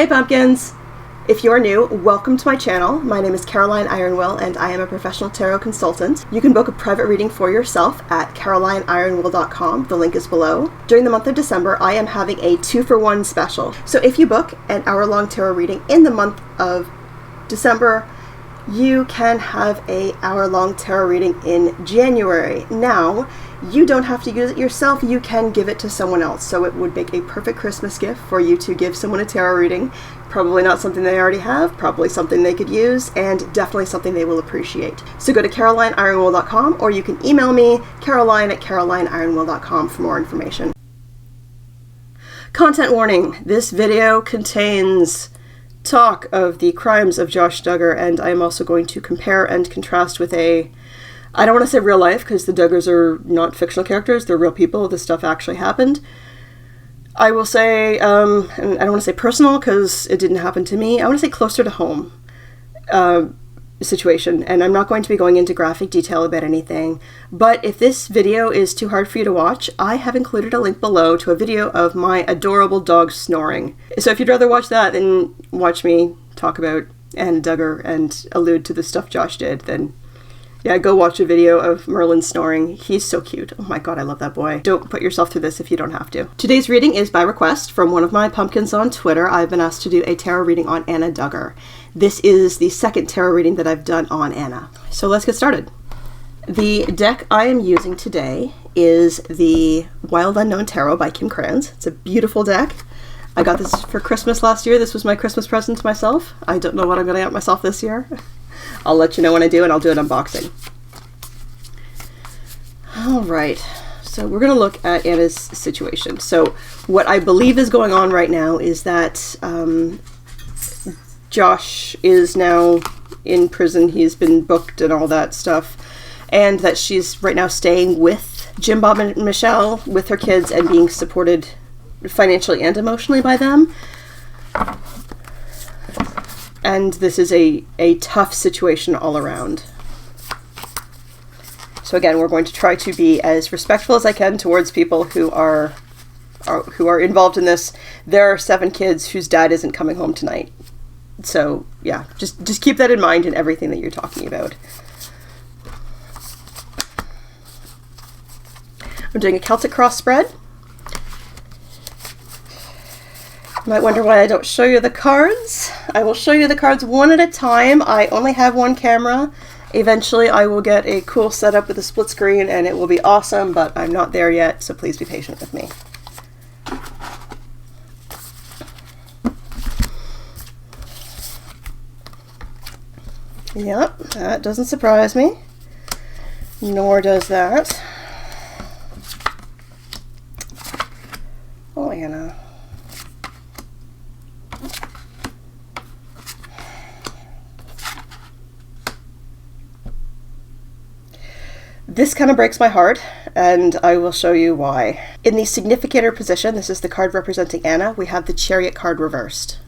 Hey pumpkins! If you're new, welcome to my channel. My name is Caroline Ironwill and I am a professional tarot consultant. You can book a private reading for yourself at carolинeironwill.com. The link is below. During the month of December, I am having a 2-for-1 special. So if you book an hour-long tarot reading in the month of December, you can have an hour-long tarot reading in January. Now, you don't have to use it yourself, you can give it to someone else. So it would make a perfect Christmas gift for you to give someone a tarot reading. Probably not something they already have, probably something they could use, and definitely something they will appreciate. So go to carolинeironwill.com or you can email me, caroline@carolинeironwill.com for more information. Content warning, this video contains talk of the crimes of Josh Duggar, and I am also going to compare and contrast with I don't want to say real life, because the Duggars are not fictional characters, they're real people, this stuff actually happened. I will say, and I don't want to say personal, because it didn't happen to me, I want to say closer to home situation, and I'm not going to be going into graphic detail about anything, but if this video is too hard for you to watch, I have included a link below to a video of my adorable dog snoring. So if you'd rather watch that than watch me talk about Anna Duggar and allude to the stuff Josh did, then yeah, go watch a video of Merlin snoring. He's so cute. Oh my god, I love that boy. Don't put yourself through this if you don't have to. Today's reading is by request from one of my pumpkins on Twitter. I've been asked to do a tarot reading on Anna Duggar. This is the second tarot reading that I've done on Anna. So let's get started. The deck I am using today is the Wild Unknown Tarot by Kim Kranz. It's a beautiful deck. I got this for Christmas last year. This was my Christmas present to myself. I don't know what I'm going to get myself this year. I'll let you know when I do, and I'll do an unboxing. All right, so we're going to look at Anna's situation. So what I believe is going on right now is that Josh is now in prison. He's been booked and all that stuff, and that she's right now staying with Jim, Bob, and Michelle with her kids and being supported financially and emotionally by them. And this is a tough situation all around. So again, we're going to try to be as respectful as I can towards people who are involved in this. There are 7 kids whose dad isn't coming home tonight. So yeah, just keep that in mind in everything that you're talking about. I'm doing a Celtic cross spread. You might wonder why I don't show you the cards. I will show you the cards one at a time. I only have one camera. Eventually I will get a cool setup with a split screen and it will be awesome, but I'm not there yet, so please be patient with me. Yep, that doesn't surprise me. Nor does that. Oh, Anna. This kind of breaks my heart, and I will show you why. In the significator position, this is the card representing Anna, we have the chariot card reversed.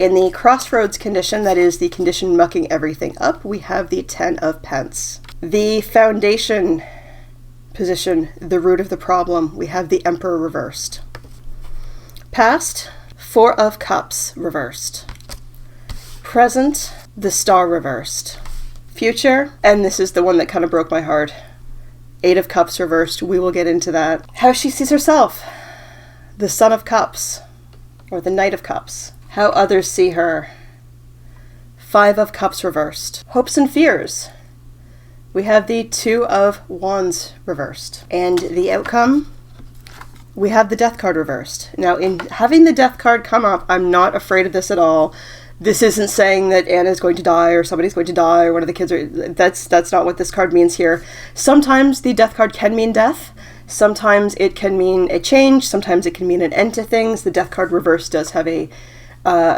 In the crossroads condition, that is the condition mucking everything up, we have the 10 of Pence. The foundation position, the root of the problem, we have the Emperor reversed. Past, 4 of Cups reversed. Present, the Star reversed. Future, and this is the one that kind of broke my heart, 8 of Cups reversed. We will get into that. How she sees herself, the Son of Cups, or the Knight of Cups. How others see her, 5 of Cups reversed. Hopes and fears, we have the 2 of Wands reversed. And the outcome, we have the Death card reversed. Now, in having the Death card come up, I'm not afraid of this at all. This isn't saying that Anna's going to die or somebody's going to die or one of the kids are... That's not what this card means here. Sometimes the Death card can mean death. Sometimes it can mean a change. Sometimes it can mean an end to things. The Death card reverse does have a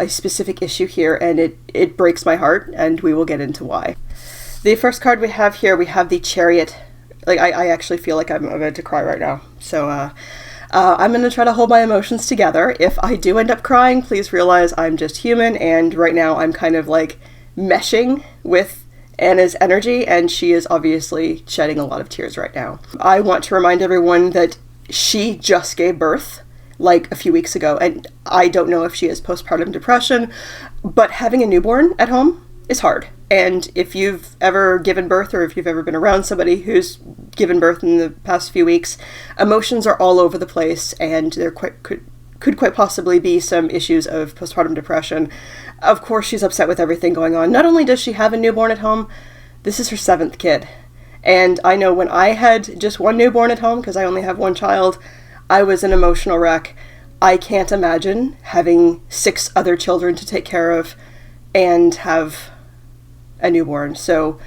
specific issue here, and it breaks my heart, and we will get into why. The first card we have here, we have the Chariot. Like, I actually feel like I'm about to cry right now. So, I'm going to try to hold my emotions together. If I do end up crying, please realize I'm just human, and right now I'm kind of like meshing with Anna's energy, and she is obviously shedding a lot of tears right now. I want to remind everyone that she just gave birth. like a few weeks ago, and I don't know if she has postpartum depression, but having a newborn at home is hard. And if you've ever given birth, or if you've ever been around somebody who's given birth in the past few weeks, emotions are all over the place, and there could quite possibly be some issues of postpartum depression. Of course, she's upset with everything going on. Not only does she have a newborn at home, this is her 7th kid. And I know when I had just one newborn at home, because I only have one child, I was an emotional wreck. I can't imagine having 6 other children to take care of and have a newborn. So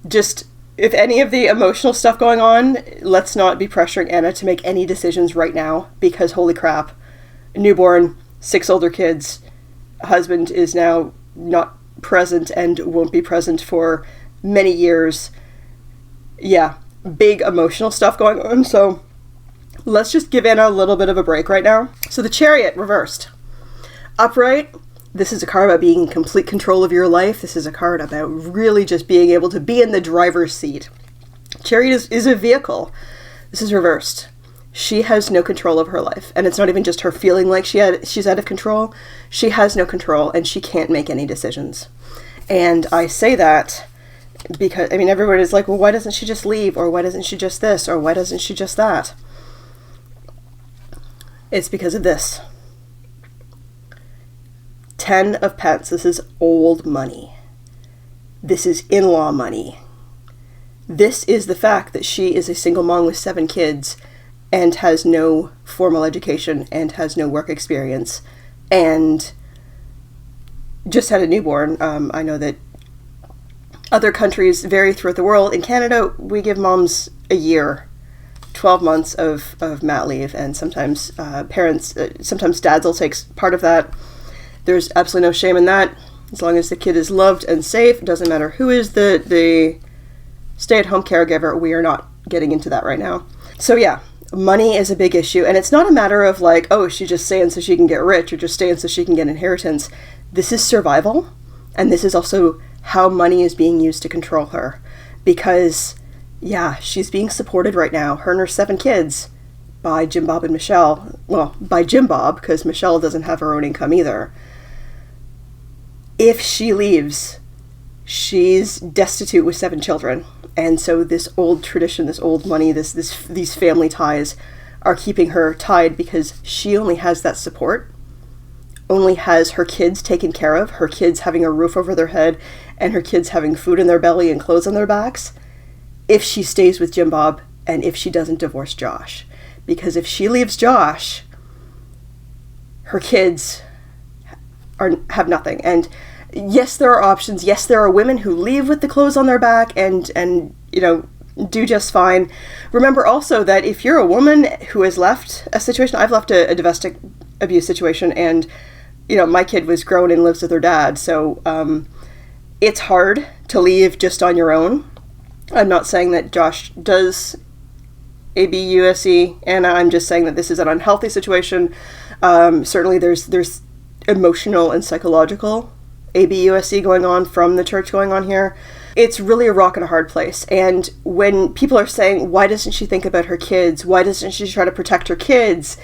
just, if any of the emotional stuff going on, let's not be pressuring Anna to make any decisions right now, because holy crap, newborn, 6 older kids, husband is now not present and won't be present for many years. Yeah, big emotional stuff going on. So let's just give Anna a little bit of a break right now. So the Chariot reversed. Upright, this is a card about being in complete control of your life. This is a card about really just being able to be in the driver's seat. Chariot is a vehicle. This is reversed. She has no control of her life. And it's not even just her feeling like she's out of control. She has no control, and she can't make any decisions. And I say that because, I mean, everyone is like, well, why doesn't she just leave? Or why doesn't she just this? Or why doesn't she just that? It's because of this. 10 of Pence. This is old money. This is in-law money. This is the fact that she is a single mom with 7 kids and has no formal education and has no work experience and just had a newborn. I know that other countries vary throughout the world. In Canada, we give moms a year, 12 months of mat leave, and sometimes sometimes dads will take part of that. There's absolutely no shame in that. As long as the kid is loved and safe, it doesn't matter who is the stay-at-home caregiver. We are not getting into that right now. So yeah, money is a big issue, and it's not a matter of like, oh, she's just staying so she can get rich or just staying so she can get inheritance. This is survival, and this is also how money is being used to control her. Because, yeah, she's being supported right now, her and her 7 kids, by Jim Bob and Michelle. Well, by Jim Bob, because Michelle doesn't have her own income either. If she leaves, she's destitute with 7 children. And so this old tradition, this old money, these family ties are keeping her tied, because she only has that support, only has her kids taken care of, her kids having a roof over their head, and her kids having food in their belly and clothes on their backs, if she stays with Jim Bob and if she doesn't divorce Josh. Because if she leaves Josh, her kids have nothing. And yes, there are options. Yes, there are women who leave with the clothes on their back and you know, do just fine. Remember also that if you're a woman who has left a situation, I've left a domestic abuse situation, and you know, my kid was grown and lives with her dad, so it's hard to leave just on your own. I'm not saying that Josh does ABUSE, and I'm just saying that this is an unhealthy situation. Certainly there's emotional and psychological ABUSE going on from the church going on here. It's really a rock and a hard place. And when people are saying, why doesn't she think about her kids? Why doesn't she try to protect her kids?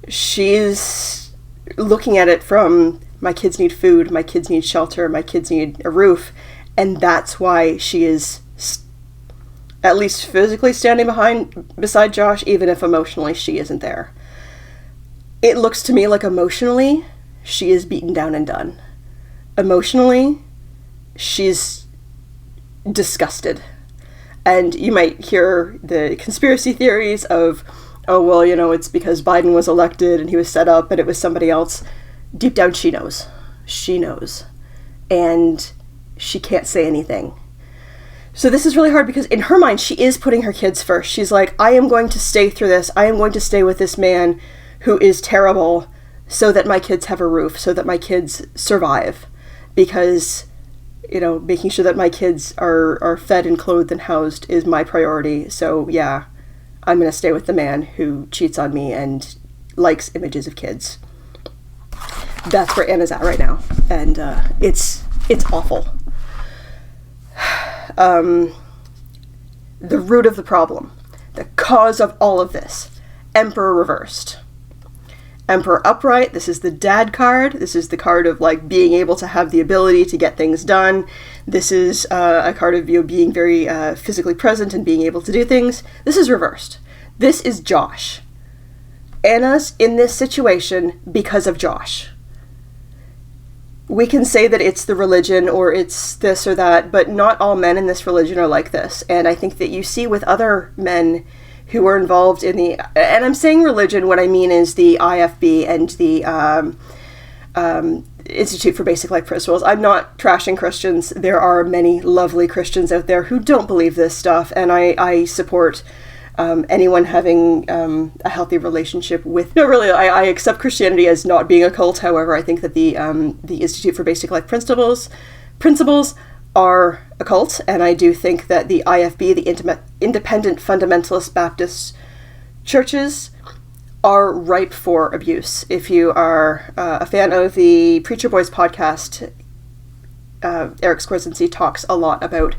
She's looking at it from, my kids need food, my kids need shelter, my kids need a roof. And that's why she is at least physically standing beside Josh, even if emotionally she isn't there. It looks to me like emotionally, she is beaten down and done. Emotionally, she's disgusted. And you might hear the conspiracy theories of, oh, well, you know, it's because Biden was elected and he was set up and it was somebody else. Deep down, she knows. She knows. And she can't say anything. So this is really hard, because in her mind, she is putting her kids first. She's like, I am going to stay through this. I am going to stay with this man who is terrible so that my kids have a roof, so that my kids survive. Because, you know, making sure that my kids are fed and clothed and housed is my priority. So yeah, I'm going to stay with the man who cheats on me and likes images of kids. That's where Anna's at right now. And it's awful. The root of the problem, the cause of all of this, Emperor reversed. Emperor upright, this is the dad card. This is the card of like being able to have the ability to get things done. This is a card of being very physically present and being able to do things. This is reversed. This is Josh. Anna's in this situation because of Josh. We can say that it's the religion or it's this or that, but not all men in this religion are like this. And I think that you see with other men who are involved in the, and I'm saying religion, what I mean is the IFB and the Institute for Basic Life Principles. I'm not trashing Christians. There are many lovely Christians out there who don't believe this stuff, and I support anyone having a healthy relationship with... No, really, I accept Christianity as not being a cult. However, I think that the Institute for Basic Life Principles are a cult, and I do think that the IFB, the Independent Fundamentalist Baptist churches, are ripe for abuse. If you are a fan of the Preacher Boys podcast, Eric Skorzinski talks a lot about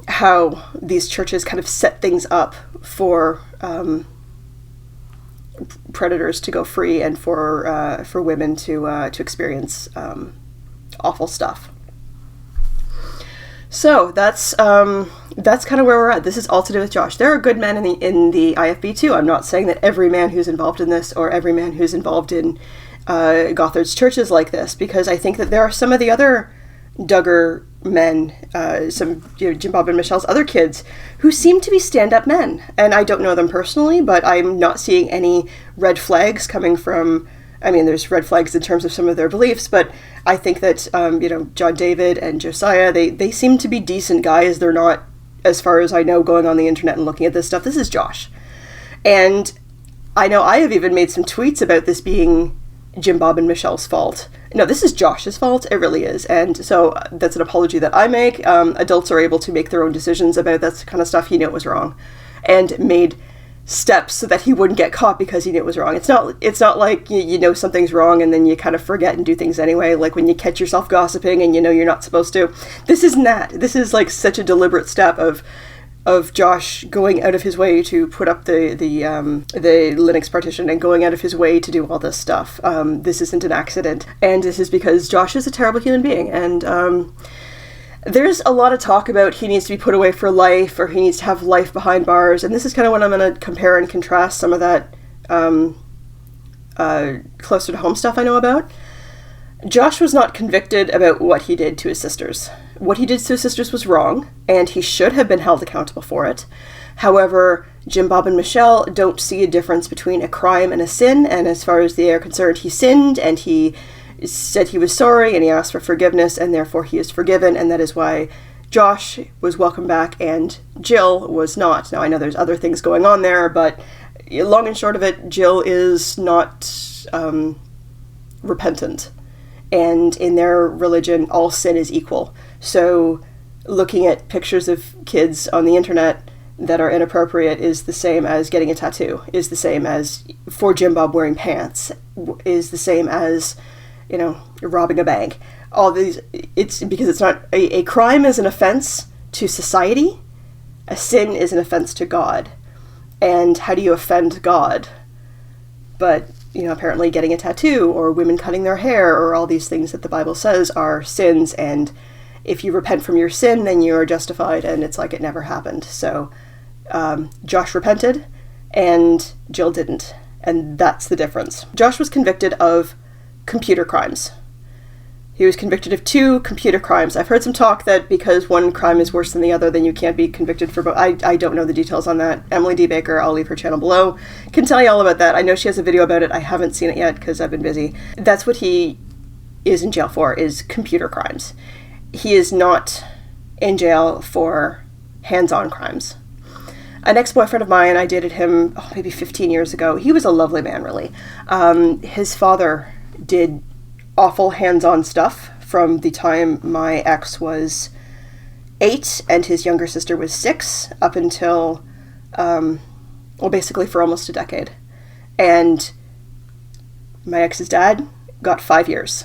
how these churches kind of set things up for predators to go free and for women to experience awful stuff. So that's kind of where we're at. This is all to do with Josh. There are good men in the IFB too. I'm not saying that every man who's involved in this or every man who's involved in Gothard's church is like this, because I think that there are some of the other Duggar men, some Jim Bob and Michelle's other kids, who seem to be stand-up men. And I don't know them personally, but I'm not seeing any red flags coming from... I mean, there's red flags in terms of some of their beliefs, but I think that, John David and Josiah, they seem to be decent guys. They're not, as far as I know, going on the internet and looking at this stuff. This is Josh. And I know I have even made some tweets about this being Jim Bob and Michelle's fault. No, this is Josh's fault. It really is. And so that's an apology that I make. Adults are able to make their own decisions about that kind of stuff. He knew it was wrong and made steps so that he wouldn't get caught because he knew it was wrong. It's not like you know something's wrong and then you kind of forget and do things anyway, like when you catch yourself gossiping and you know you're not supposed to. This isn't that. This is like such a deliberate step of Josh going out of his way to put up the Linux partition and going out of his way to do all this stuff. This isn't an accident, and this is because Josh is a terrible human being, and there's a lot of talk about he needs to be put away for life, or he needs to have life behind bars, and this is kind of when I'm going to compare and contrast some of that closer to home stuff I know about. Josh was not convicted about what he did to his sisters. What he did to his sisters was wrong, and he should have been held accountable for it. However, Jim Bob and Michelle don't see a difference between a crime and a sin, and as far as they are concerned, he sinned, and he said he was sorry, and he asked for forgiveness, and therefore he is forgiven, and that is why Josh was welcome back and Jill was not. Now, I know there's other things going on there, but long and short of it, Jill is not repentant. And in their religion, all sin is equal. So looking at pictures of kids on the internet that are inappropriate is the same as getting a tattoo, is the same as, for Jim Bob, wearing pants, is the same as, robbing a bank. All these, it's because it's not, a crime is an offense to society, a sin is an offense to God. And how do you offend God? But apparently getting a tattoo or women cutting their hair or all these things that the Bible says are sins, and if you repent from your sin, then you are justified, and it's like it never happened. So Josh repented and Jill didn't, and that's the difference. Josh was convicted of computer crimes. He was convicted of 2 computer crimes. I've heard some talk that because one crime is worse than the other, then you can't be convicted for both. I don't know the details on that. Emily D. Baker, I'll leave her channel below, can tell you all about that. I know she has a video about it. I haven't seen it yet because I've been busy. That's what he is in jail for, is computer crimes. He is not in jail for hands-on crimes. An ex-boyfriend of mine, I dated him maybe 15 years ago. He was a lovely man, really. His father did awful hands-on stuff from the time my ex was 8 and his younger sister was 6 up until, basically for almost a decade. And my ex's dad got 5 years.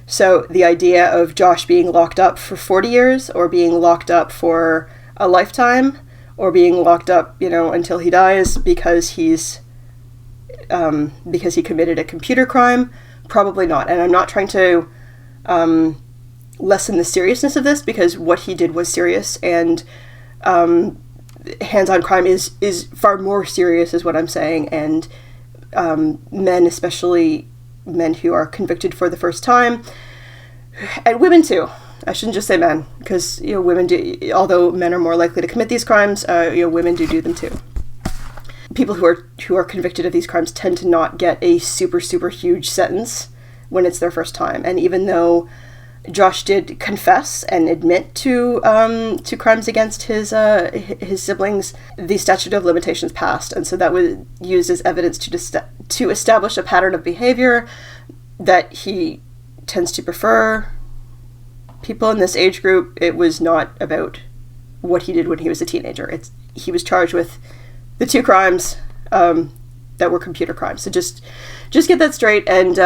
So the idea of Josh being locked up for 40 years or being locked up for a lifetime or being locked up, until he dies because he committed a computer crime? Probably not. And I'm not trying to lessen the seriousness of this, because what he did was serious, and hands-on crime is far more serious, is what I'm saying. And men, especially men who are convicted for the first time, and women too. I shouldn't just say men, because women do. Although men are more likely to commit these crimes, women do them too. People who are convicted of these crimes tend to not get a super, super huge sentence when it's their first time. And even though Josh did confess and admit to crimes against his siblings, the statute of limitations passed, and so that was used as evidence to establish a pattern of behavior that he tends to prefer people in this age group. It was not about what he did when he was a teenager. He was charged with the 2 crimes that were computer crimes. So just get that straight. And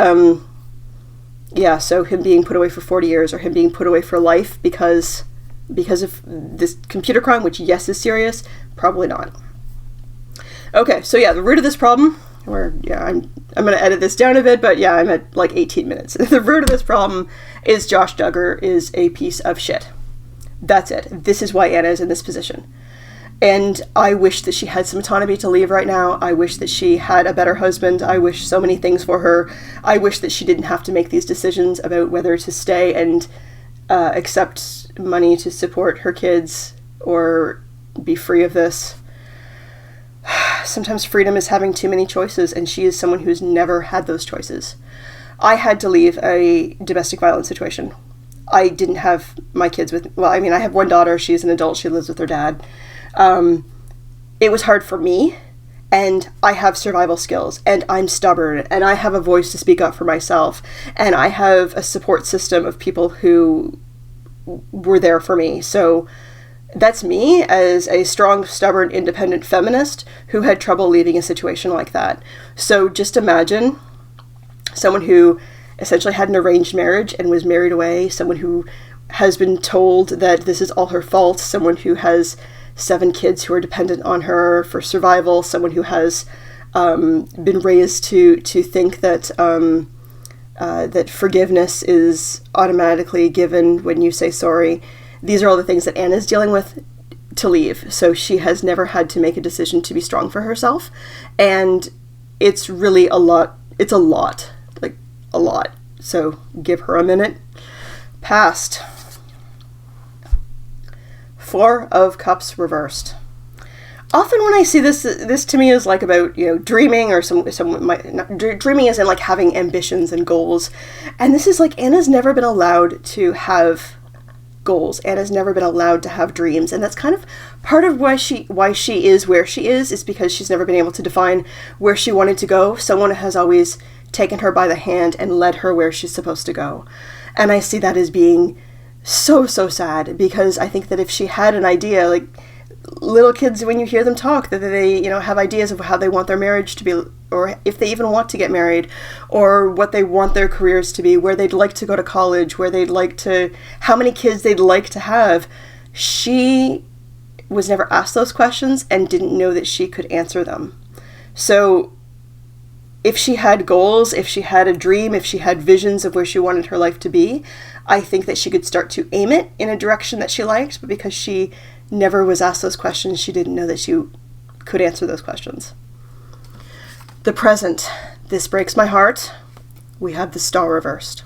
so him being put away for 40 years, or him being put away for life because of this computer crime, which, yes, is serious, probably not. Okay, so the root of this problem, I'm going to edit this down a bit, but I'm at like 18 minutes. The root of this problem is Josh Duggar is a piece of shit. That's it. This is why Anna is in this position. And I wish that she had some autonomy to leave right now. I wish that she had a better husband. I wish so many things for her. I wish that she didn't have to make these decisions about whether to stay and accept money to support her kids or be free of this. Sometimes freedom is having too many choices, and she is someone who's never had those choices. I had to leave a domestic violence situation. I didn't have my kids I have one daughter. She's an adult. She lives with her dad. It was hard for me, and I have survival skills, and I'm stubborn, and I have a voice to speak up for myself, and I have a support system of people who were there for me. So that's me as a strong, stubborn, independent feminist who had trouble leaving a situation like that. So just imagine someone who essentially had an arranged marriage and was married away, someone who has been told that this is all her fault, someone who has 7 kids who are dependent on her for survival, someone who has been raised to think that that forgiveness is automatically given when you say sorry. These are all the things that Anna's dealing with to leave. So she has never had to make a decision to be strong for herself. And it's really a lot. It's a lot. Like, a lot. So give her a minute. Passed. 4 of Cups reversed. Often when I see this to me is like about, dreaming, or dreaming is in like having ambitions and goals. And this is like Anna's never been allowed to have goals. Anna's never been allowed to have dreams. And that's kind of part of why she is where she is because she's never been able to define where she wanted to go. Someone has always taken her by the hand and led her where she's supposed to go. And I see that as being so sad, because I think that if she had an idea, like little kids, when you hear them talk, that they, have ideas of how they want their marriage to be, or if they even want to get married, or what they want their careers to be, where they'd like to go to college, where they'd like to, how many kids they'd like to have. She was never asked those questions and didn't know that she could answer them. So if she had goals, if she had a dream, if she had visions of where she wanted her life to be, I think that she could start to aim it in a direction that she liked, but because she never was asked those questions, she didn't know that she could answer those questions. The present. This breaks my heart. We have the star reversed.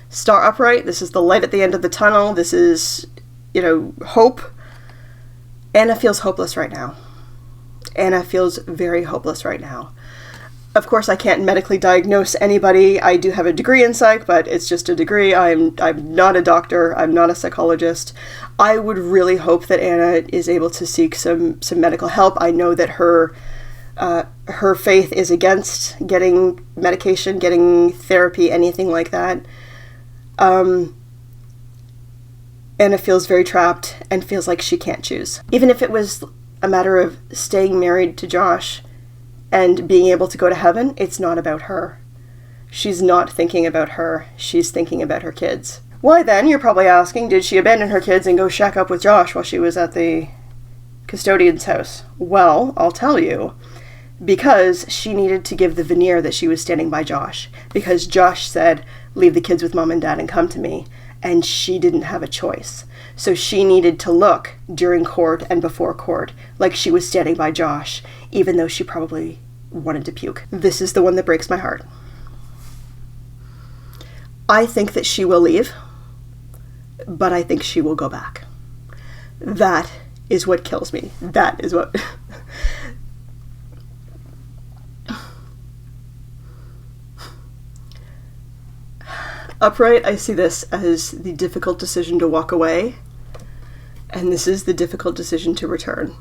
Star upright. This is the light at the end of the tunnel. This is, hope. Anna feels hopeless right now. Anna feels very hopeless right now. Of course, I can't medically diagnose anybody. I do have a degree in psych, but it's just a degree. I'm not a doctor. I'm not a psychologist. I would really hope that Anna is able to seek some medical help. I know that her faith is against getting medication, getting therapy, anything like that. Anna feels very trapped and feels like she can't choose. Even if it was a matter of staying married to Josh and being able to go to heaven, it's not about her. She's not thinking about her. She's thinking about her kids. Why then, you're probably asking, did she abandon her kids and go shack up with Josh while she was at the custodian's house? Well, I'll tell you. Because she needed to give the veneer that she was standing by Josh. Because Josh said, leave the kids with mom and dad and come to me. And she didn't have a choice. So she needed to look during court and before court like she was standing by Josh, even though she probably wanted to puke. This is the one that breaks my heart. I think that she will leave, but I think she will go back. That is what kills me. That is what... Upright, I see this as the difficult decision to walk away, and this is the difficult decision to return.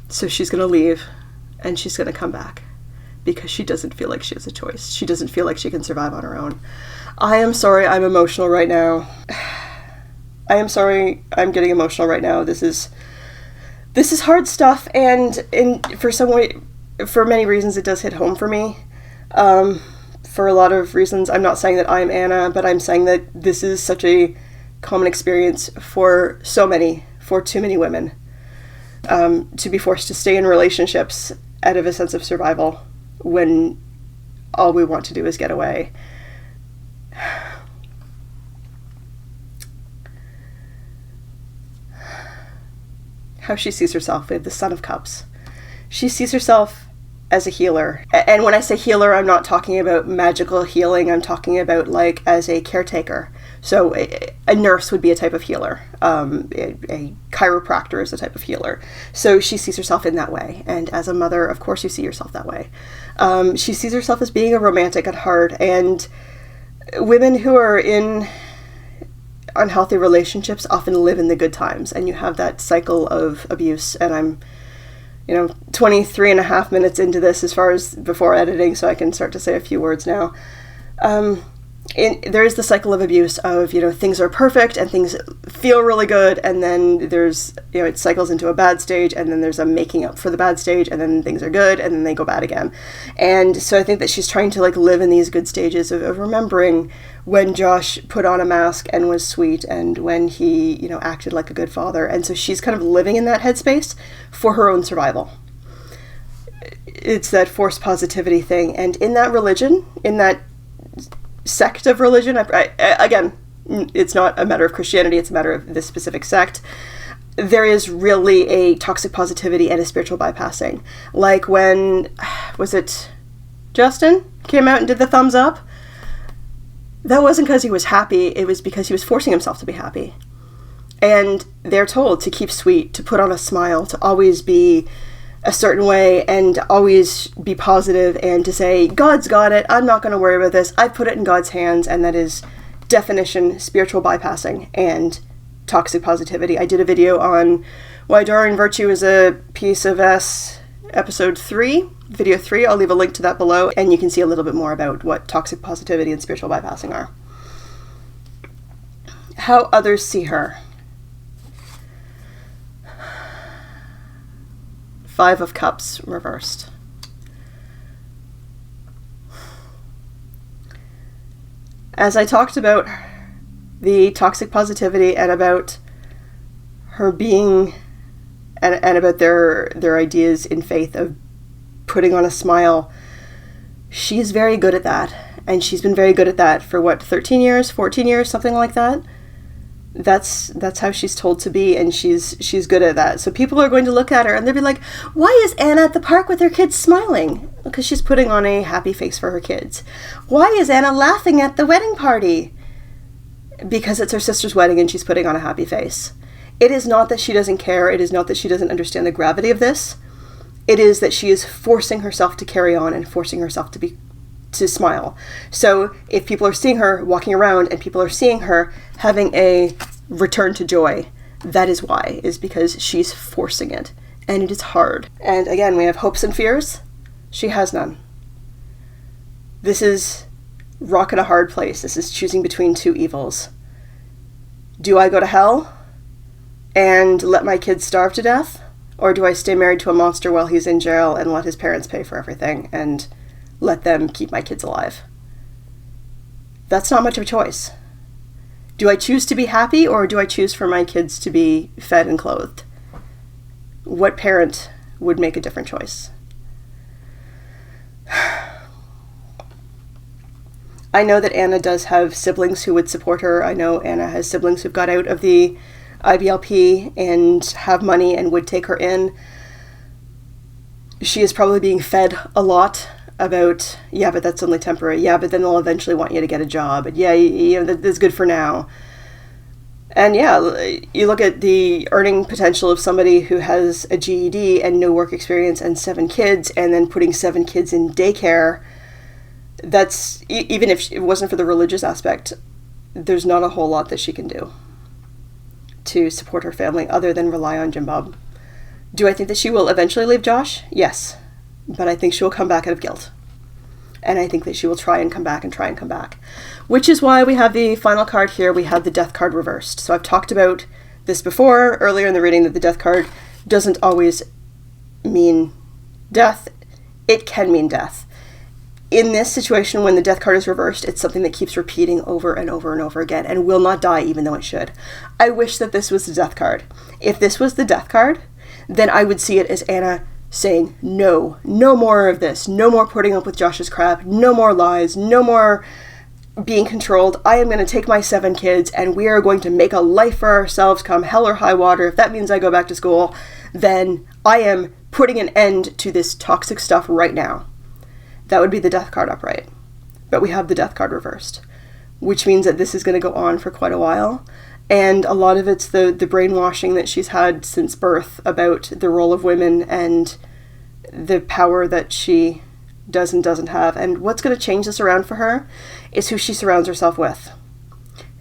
So she's going to leave, and she's going to come back, because she doesn't feel like she has a choice. She doesn't feel like she can survive on her own. I am sorry I'm emotional right now. I am sorry I'm getting emotional right now. This is hard stuff, and for many reasons it does hit home for me. For a lot of reasons. I'm not saying that I'm Anna, but I'm saying that this is such a common experience for too many women, to be forced to stay in relationships out of a sense of survival when all we want to do is get away. How she sees herself with the Son of Cups. She sees herself as a healer. And when I say healer, I'm not talking about magical healing. I'm talking about like as a caretaker. So a nurse would be a type of healer. A chiropractor is a type of healer. So she sees herself in that way. And as a mother, of course you see yourself that way. She sees herself as being a romantic at heart. And women who are in unhealthy relationships often live in the good times. And you have that cycle of abuse. And I'm 23 and a half minutes into this as far as before editing, so I can start to say a few words now. There is the cycle of abuse of, things are perfect and things feel really good, and then there's, it cycles into a bad stage, and then there's a making up for the bad stage, and then things are good, and then they go bad again. And so I think that she's trying to live in these good stages of remembering when Josh put on a mask and was sweet, and when he, acted like a good father. And so she's kind of living in that headspace for her own survival. It's that forced positivity thing. And in that religion, in that sect of religion, again, it's not a matter of Christianity, it's a matter of this specific sect, there is really a toxic positivity and a spiritual bypassing. Like when, was it Justin came out and did the thumbs up? That wasn't because he was happy, it was because he was forcing himself to be happy. And they're told to keep sweet, to put on a smile, to always be a certain way, and always be positive, and to say, God's got it, I'm not going to worry about this, I've put it in God's hands. And that is definition spiritual bypassing and toxic positivity. I did a video on why Darwin Virtue is a piece of S, episode 3, video 3. I'll leave a link to that below, and you can see a little bit more about what toxic positivity and spiritual bypassing are. How others see her. 5 of Cups reversed. As I talked about the toxic positivity and about her being and about their ideas in faith of putting on a smile, she's very good at that. And she's been very good at that for 13 years, 14 years, something like that. That's how she's told to be, and she's good at that. So people are going to look at her and they'll be like, why is Anna at the park with her kids smiling? Because she's putting on a happy face for her kids. Why is Anna laughing at the wedding party? Because it's her sister's wedding and she's putting on a happy face. It is not that she doesn't care. It is not that she doesn't understand the gravity of this. It is that she is forcing herself to carry on and forcing herself to smile. So if people are seeing her walking around and people are seeing her having a return to joy, that is why, is because she's forcing it. And it is hard. And again, we have hopes and fears. She has none. This is rock in a hard place. This is choosing between two evils. Do I go to hell and let my kids starve to death? Or do I stay married to a monster while he's in jail and let his parents pay for everything and let them keep my kids alive? That's not much of a choice. Do I choose to be happy, or do I choose for my kids to be fed and clothed? What parent would make a different choice? I know that Anna does have siblings who would support her. I know Anna has siblings who've got out of the IBLP and have money and would take her in. She is probably being fed a lot about, yeah, but that's only temporary. Yeah, but then they'll eventually want you to get a job. And yeah, you know, that's good for now. And yeah, you look at the earning potential of somebody who has a GED and no work experience and 7 kids, and then putting 7 kids in daycare. That's, even if it wasn't for the religious aspect, there's not a whole lot that she can do to support her family other than rely on Jim Bob. Do I think that she will eventually leave Josh? Yes. But I think she will come back out of guilt. And I think that she will try and come back and try and come back. Which is why we have the final card here. We have the death card reversed. So I've talked about this before, earlier in the reading, that the death card doesn't always mean death. It can mean death. In this situation, when the death card is reversed, it's something that keeps repeating over and over and over again and will not die even though it should. I wish that this was the death card. If this was the death card, then I would see it as Anna saying, no more of this, no more putting up with Josh's crap, no more lies, no more being controlled. I am going to take my 7 kids and we are going to make a life for ourselves come hell or high water. If that means I go back to school, then I am putting an end to this toxic stuff right now. That would be the death card upright. But we have the death card reversed, which means that this is going to go on for quite a while. And a lot of it's the brainwashing that she's had since birth about the role of women and the power that she does and doesn't have. And what's going to change this around for her is who she surrounds herself with.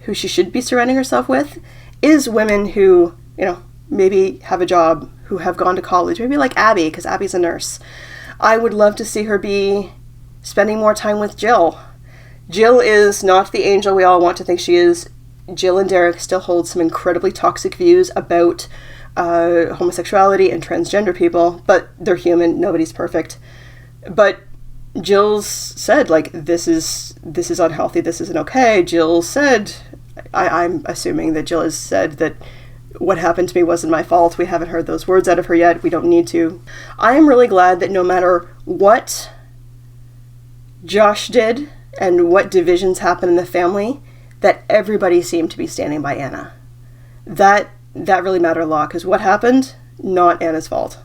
Who she should be surrounding herself with is women who, you know, maybe have a job, who have gone to college, maybe like Abby, because Abby's a nurse. I would love to see her be spending more time with Jill. Jill is not the angel we all want to think she is. Jill and Derek still hold some incredibly toxic views about homosexuality and transgender people, but they're human. Nobody's perfect. But Jill's said, like, this is unhealthy. This isn't okay. Jill said, I'm assuming that Jill has said that what happened to me wasn't my fault. We haven't heard those words out of her yet. We don't need to. I am really glad that no matter what Josh did and what divisions happen in the family, that everybody seemed to be standing by Anna. That really mattered a lot, because what happened, not Anna's fault.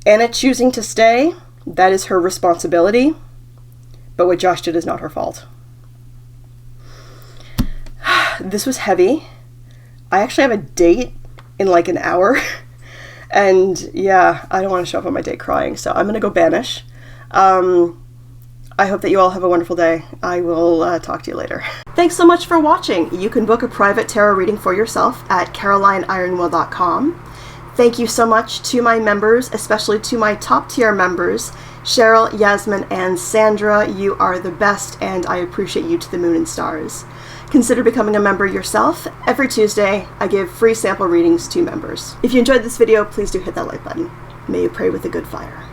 Anna choosing to stay, that is her responsibility, but what Josh did is not her fault. This was heavy. I actually have a date in like an hour, and yeah, I don't want to show up on my date crying, so I'm going to go banish. I hope that you all have a wonderful day. I will talk to you later. Thanks so much for watching. You can book a private tarot reading for yourself at carolyneironwell.com. Thank you so much to my members, especially to my top tier members, Cheryl, Yasmin, and Sandra. You are the best, and I appreciate you to the moon and stars. Consider becoming a member yourself. Every Tuesday, I give free sample readings to members. If you enjoyed this video, please do hit that like button. May you pray with a good fire.